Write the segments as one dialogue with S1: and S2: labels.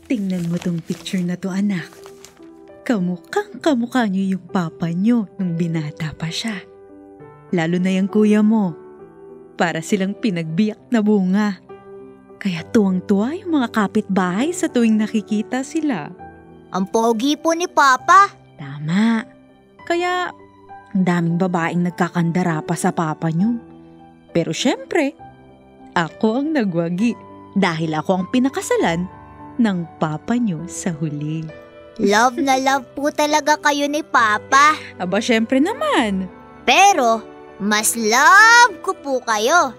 S1: Tingnan mo tong picture na to, anak. Kamukhang-kamukha niyo yung papa niyo nung binata pa siya. Lalo na yung kuya mo. Para silang pinagbiyak na bunga. Kaya tuwang-tuwa yung mga kapitbahay sa tuwing nakikita sila.
S2: Ang pogi po ni Papa.
S1: Tama. Kaya ang daming babaeng nagkakandara pa sa papa niyo. Pero syempre, ako ang nagwagi dahil ako ang pinakasalan ng papa niyo sa huli.
S2: Love na love po talaga kayo ni Papa.
S1: Aba, syempre naman.
S2: Pero, mas love ko po kayo.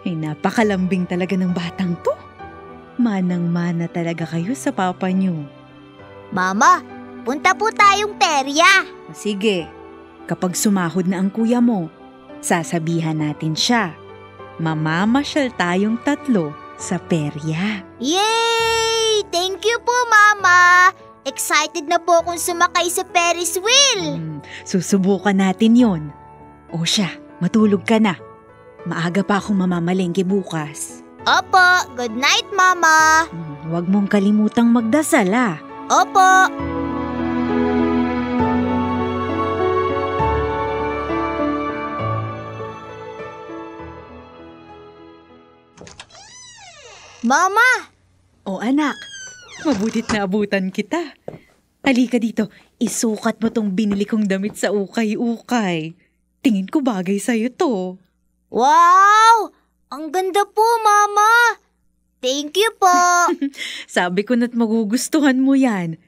S1: Ay, napakalambing talaga ng batang to. Manang-mana talaga kayo sa papa niyo.
S2: Mama, punta po tayong perya.
S1: Sige, kapag sumahod na ang kuya mo, sasabihan natin siya. Mamamasyal tayong 3 sa perya.
S2: Yay! Thank you po, Mama. Excited na po akong sumakay sa Ferris wheel.
S1: Susubukan natin yon. O siya, matulog ka na. Maaga pa akong mamamalengke bukas.
S2: Opo, good night, Mama.
S1: Huwag mong kalimutang magdasal, ah.
S2: Opo. Mama!
S1: O anak, mabutit na abutan kita. Halika dito, isukat mo tong binili kong damit sa ukay-ukay. Tingin ko bagay sa'yo to.
S2: Wow! Ang ganda po, Mama! Thank you po!
S1: Sabi ko na't magugustuhan mo yan.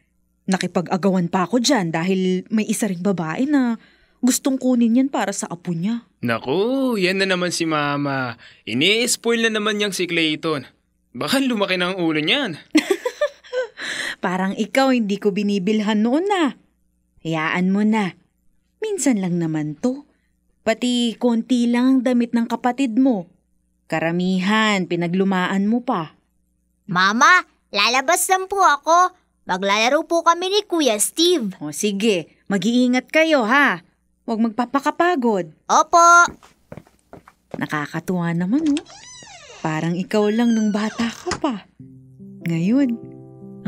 S1: Nakipag-agawan pa ako dyan dahil may isa ring babae na gustong kunin yan para sa apo niya.
S3: Naku, yan na naman si Mama. Ini-spoil na naman niyang si Clayton. Baka lumaki na ang ulo niyan.
S1: Parang ikaw hindi ko binibilhan noon na. Hayaan mo na. Minsan lang naman to. Pati konti lang ang damit ng kapatid mo. Karamihan, pinaglumaan mo pa.
S2: Mama, lalabas lang po ako. Maglalaro po kami ni Kuya Steve.
S1: O sige, mag-iingat kayo ha. Huwag magpapakapagod.
S2: Opo.
S1: Nakakatuwa naman oh. Parang ikaw lang nung bata ka pa. Ngayon,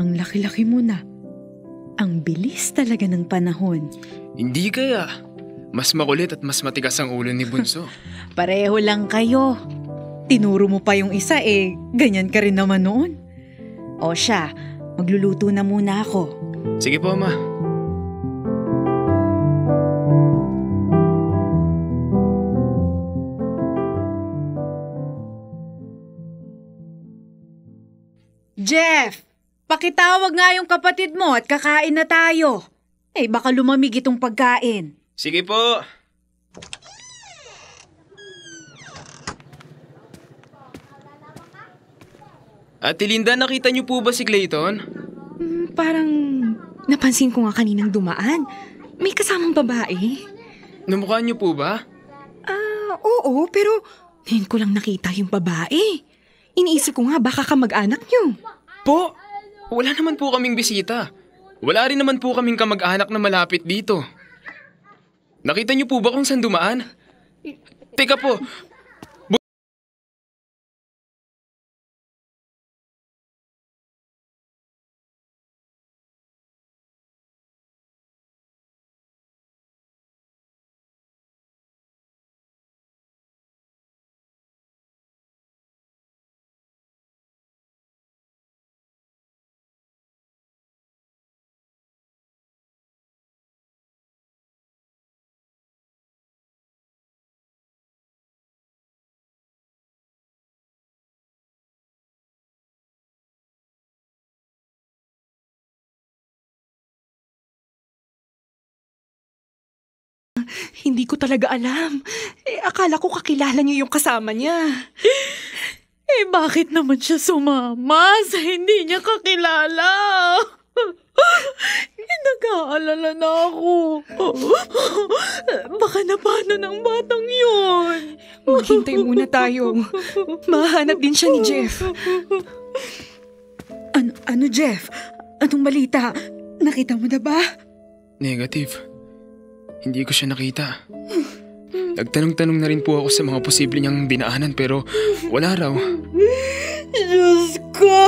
S1: ang laki-laki mo na. Ang bilis talaga ng panahon.
S3: Hindi kaya. Mas makulit at mas matigas ang ulo ni Bunso.
S1: Pareho lang kayo. Tinuro mo pa yung isa ganyan ka rin naman noon. O siya, magluluto na muna ako.
S3: Sige po, Ma.
S1: Jeff, pakitawag nga yung kapatid mo at kakain na tayo. Baka lumamig itong pagkain.
S3: Sige po. Ate Linda, nakita niyo po ba si Clayton?
S4: Parang napansin ko nga kaninang dumaan. May kasamang babae.
S3: Namukha niyo po ba?
S4: Oo, pero ngayon ko lang nakita yung babae. Iniisip ko nga baka kamag-anak niyo.
S3: Po, wala naman po kaming bisita. Wala rin naman po kaming kamag-anak na malapit dito. Nakita niyo po ba kung saan dumaan? Teka po.
S4: Hindi ko talaga alam. Akala ko kakilala niyo yung kasama niya.
S1: Bakit naman siya sumama sa hindi niya kakilala? Nag-aalala na ako. Baka napano ng batang yun.
S4: Maghintay muna tayo. Mahanap din siya ni Jeff.
S1: Ano Jeff? Anong balita? Nakita mo na ba?
S3: Negative. Hindi ko siya nakita. Nagtanong-tanong na rin po ako sa mga posible niyang binaanan pero wala raw.
S1: Diyos ko!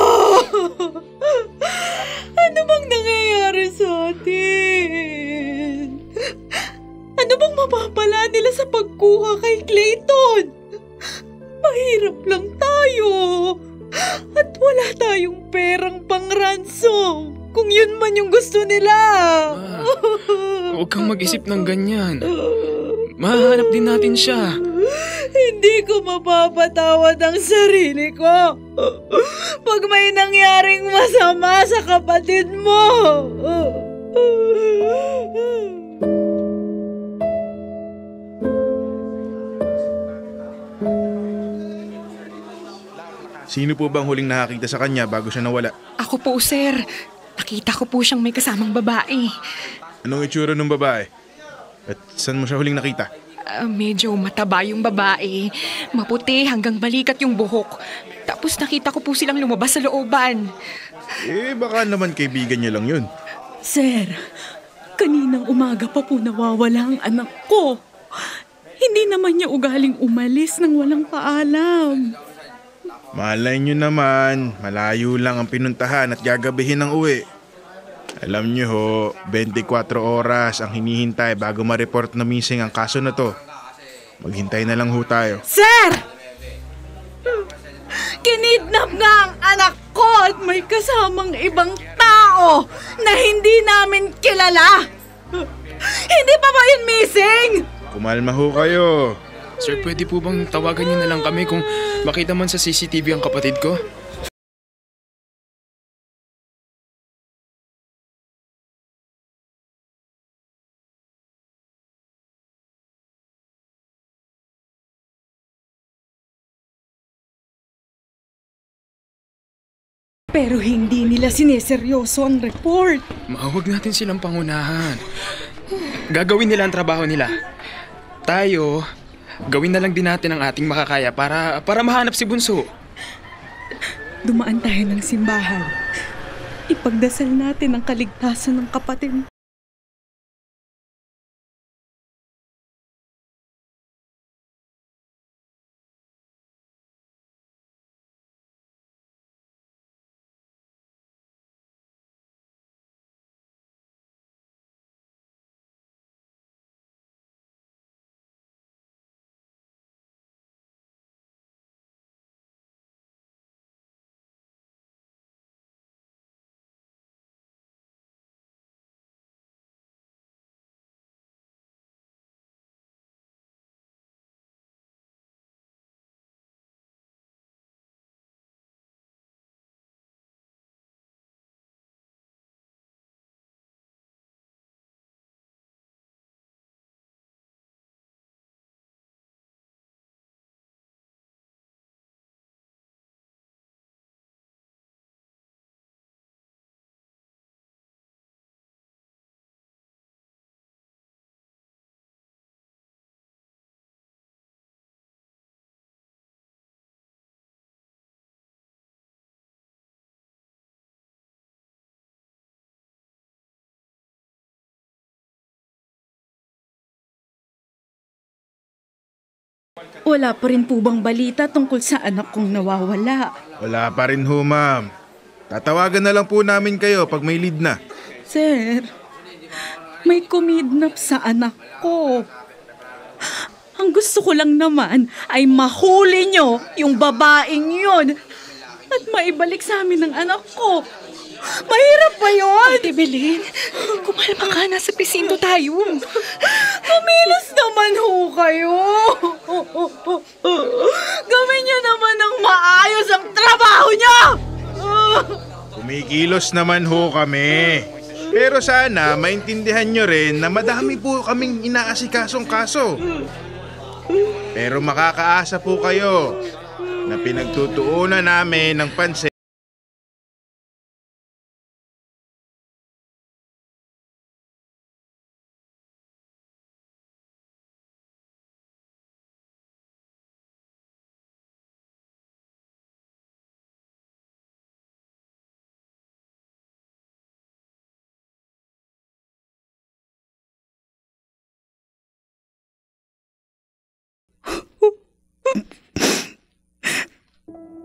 S1: Ano bang nangyayari sa atin? Ano bang mapapala nila sa pagkuha kay Clayton? Mahirap lang tayo. At wala tayong perang pang-ransom. Kung yun man yung gusto nila.
S3: Huwag kang mag-isip ng ganyan. Mahanap din natin siya.
S1: Hindi ko mapapatawad ang sarili ko. Pag may nangyaring masama sa kapatid mo.
S5: Sino po bang huling nakakita sa kanya bago siya nawala?
S4: Ako po, sir. Nakita ko po siyang may kasamang babae.
S5: Anong itsura ng babae? At saan mo siya huling nakita?
S4: Medyo mataba yung babae. Maputi hanggang balikat yung buhok. Tapos nakita ko po silang lumabas sa looban.
S5: Baka naman kaibigan niya lang yun.
S1: Sir, kaninang umaga pa po nawawala ang anak ko. Hindi naman niya ugaling umalis nang walang paalam.
S5: Malay nyo naman, malayo lang ang pinuntahan at gagabihin ng uwi. Alam nyo ho, 24 oras ang hinihintay bago ma-report na missing ang kaso na to. Maghintay na lang ho tayo.
S1: Sir! Kinidnap nga ang anak ko at may kasamang ibang tao na hindi namin kilala. Hindi pa ba yun missing?
S5: Kumalma ho kayo.
S3: Sir, pwede po bang tawagan niyo na lang kami kung makita man sa CCTV ang kapatid ko?
S1: Pero hindi nila sineseryoso ang report.
S3: Huwag natin silang pangunahan. Gagawin nila ang trabaho nila. Tayo, gawin na lang din natin ang ating makakaya para mahanap si Bunso.
S1: Dumaan tayo ng simbahan. Ipagdasal natin ang kaligtasan ng kapatid. Wala pa rin po bang balita tungkol sa anak kong nawawala?
S5: Wala pa rin ho, ma'am. Tatawagan na lang po namin kayo pag may lead na.
S1: Sir, may kumidnap sa anak ko. Ang gusto ko lang naman ay mahuli nyo yung babaeng yun at maibalik sa amin ang anak ko. Mahirap pa yun!
S4: Ate Belen, kumalma ka, nasa presinto tayo.
S1: Kumilos naman ho kayo. Gawin nyo naman ng maayos ang trabaho nyo!
S5: Kumikilos naman ho kami. Pero sana maintindihan nyo rin na madami po kaming inaasikasong kaso. Pero makakaasa po kayo na pinagtutuunan namin ng pansin.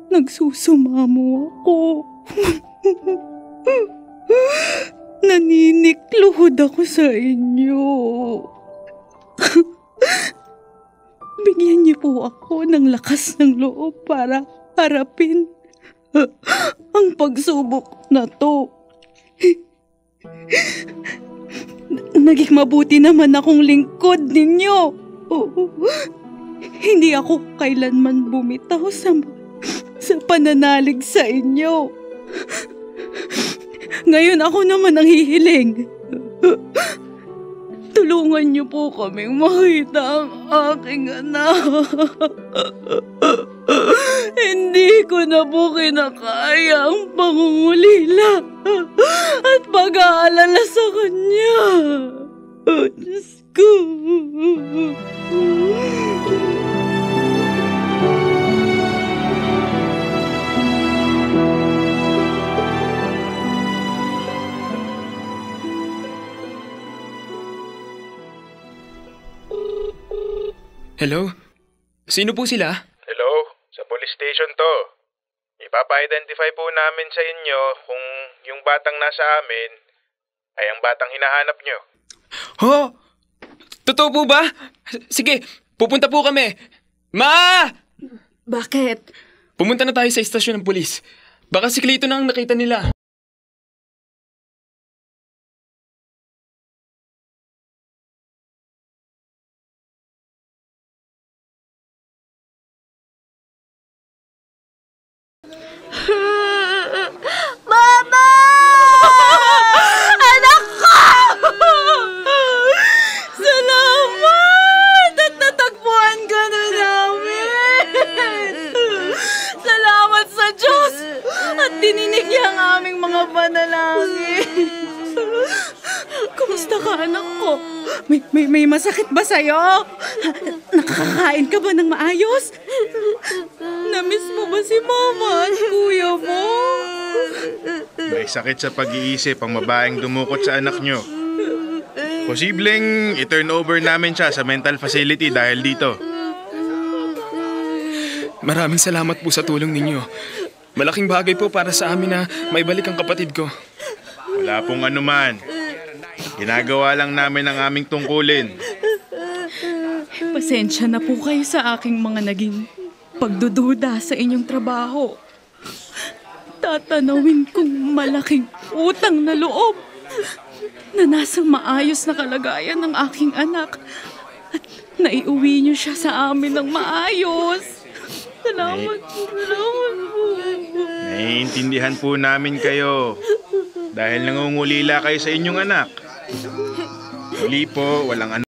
S1: Nagsusumamo ako. Naninikluhod ako sa inyo. Bigyan niyo po ako ng lakas ng loob para harapin ang pagsubok na to. Naging mabuti naman akong lingkod ninyo. Hindi ako kailanman bumitaw sa pananalig sa inyo. Ngayon ako naman ang hihiling. Tulungan niyo po kaming makita ang aking anak. Hindi ko na po kinakaya ang pangungulila at pag-aalala sa kanya. Oh, Diyos ko.
S3: Hello? Sino po sila?
S5: Hello, sa police station to. Ipapa-identify po namin sa inyo kung yung batang nasa amin ay ang batang hinahanap nyo.
S3: Ho? Totoo po ba? Sige, pupunta po kami. Ma!
S1: Bakit?
S3: Pumunta na tayo sa istasyon ng pulis. Baka si Clayton na ang nakita nila.
S2: Mama! Anak ko!
S1: Salamat! At natagpuan ka na namin! Salamat sa Diyos! At dininig niya ang aming mga panalangin. Kumusta ka, anak ko? May masakit ba sa'yo? Nakakakain ka ba ng maayos? Namiss mo ba si mama at kuya mo?
S5: May sakit sa pag-iisip ang babaeng dumukot sa anak nyo. Posibleng i-turn over namin siya sa mental facility dahil dito.
S3: Maraming salamat po sa tulong ninyo. Malaking bagay po para sa amin na may balik ang kapatid ko.
S5: Wala pong anuman. Ginagawa lang namin ang aming tungkulin.
S1: Pasensya na po kayo sa aking mga naging pagdududa sa inyong trabaho. Tatanawin kong malaking utang na loob na nasa maayos na kalagayan ng aking anak at naiuwi niyo siya sa amin ng maayos. Salamat po.
S5: Naiintindihan po namin kayo dahil nangungulila kayo sa inyong anak. Muli po, walang ano.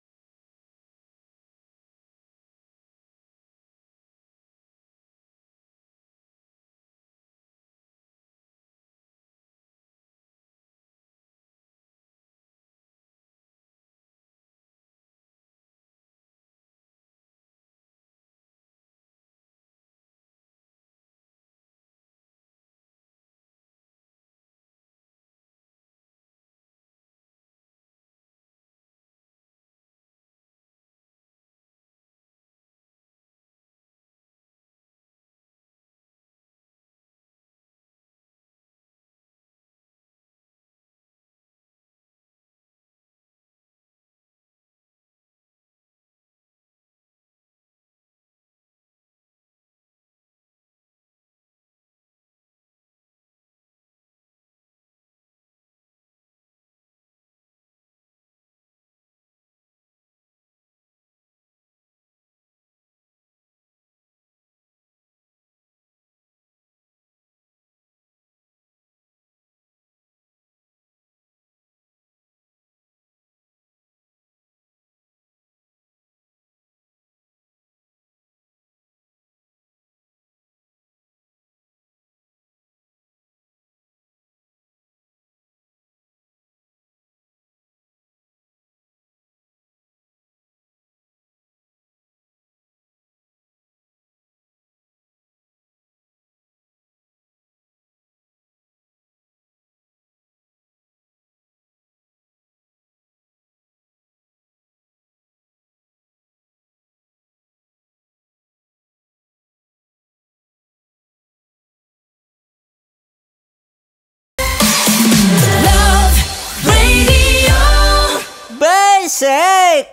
S6: sake!